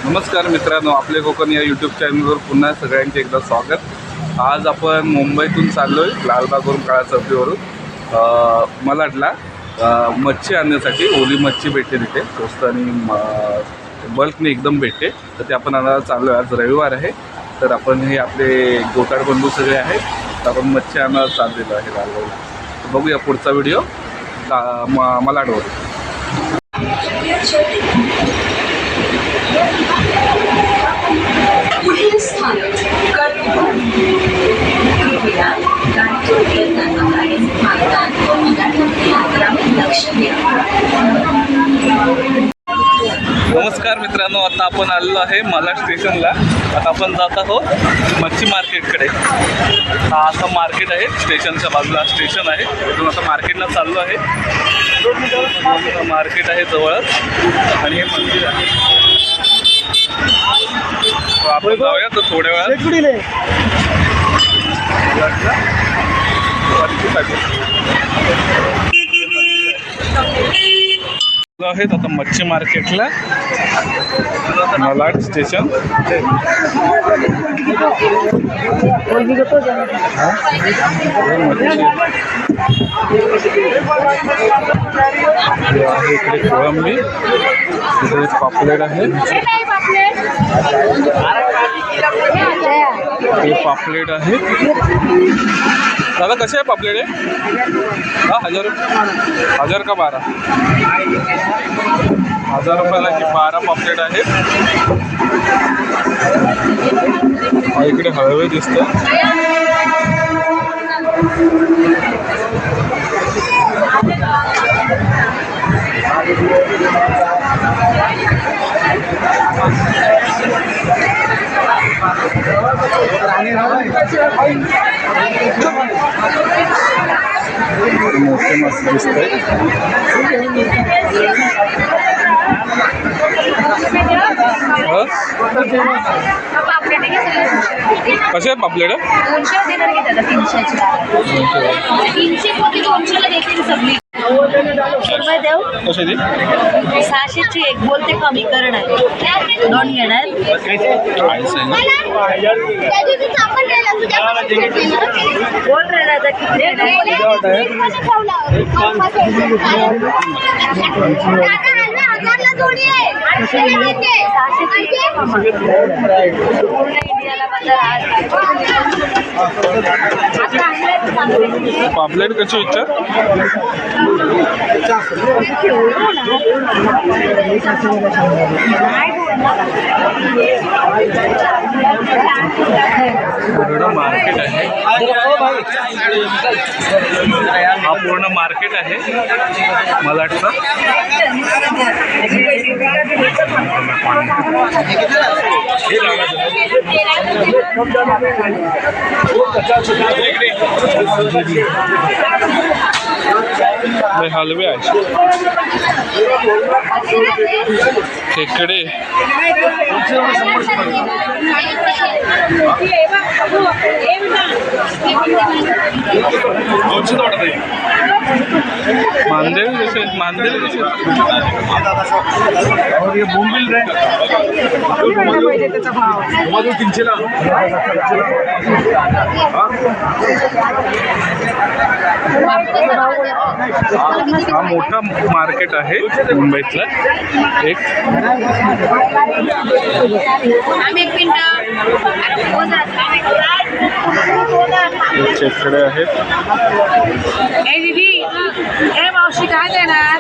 नमस्कार मित्रांनो, आपले कोकण या यूट्यूब चॅनलवर पुन्हा सगळ्यांचे एकदा स्वागत। आज आपण मुंबईतून चाललो आहे लालबागवरून काळा चौकीवरून मलाडला मच्छी आणण्यासाठी। ओली मच्छी भेटते तिथे, स्वस्त आणि बल्कने एकदम भेटते। तर ते आपण आणायला चाललो आहे। आज रविवार आहे, तर आपण हे आपले गोटाळ बंधू सगळे आहेत, तर आपण मच्छी आणायला चाललेलो आहे लालबागला। बघूया पुढचा व्हिडिओ मलाडवर। पुढील स्थानक कृपया गाडीतून फिरताना गाडीचे मागतात गाडीवरील लक्ष द्या। नमस्कार मित्रांनो, आता आपण आलेलो आहे मालाड स्टेशनला। आता आपण जात आहोत मच्छी मार्केटकडे। हा असं मार्केट आहे, स्टेशनच्या बाजूला स्टेशन आहे। तिथून आता मार्केटला चाललो आहे। मार्केट आहे जवळच आणि हे मंदिर आहे। आपण जाऊया तर थोड्या वेळात आहेत आता मच्छी मार्केटला, मालाड स्टेशन। इकडे कोळंबी, इकडे पापलेट आहे, हे पापलेट आहे। दादा कसे आहे पापलेट आहे? हा 1000 का 12? 1000 रुपयाला की 12 पापलेट आहेत। इकडे हळवे दिसतं। मोठे मासे दिसत आहेत। कसे पापलेट? 600ची एक बोलते, कमी करणार दोन घेणार। बोल रे दादा पापलेट कशी विचार? पूर्ण मार्केट आहे, हा पूर्ण मार्केट आहे मलाडचा। हलवे आहे, खेकडे, मांदेली जैसे और ये बोंबिल रहे 300 हा मोठा मार्केट आहे मुंबईतला एक। खेकडे आहेत। मावशी काय देणार?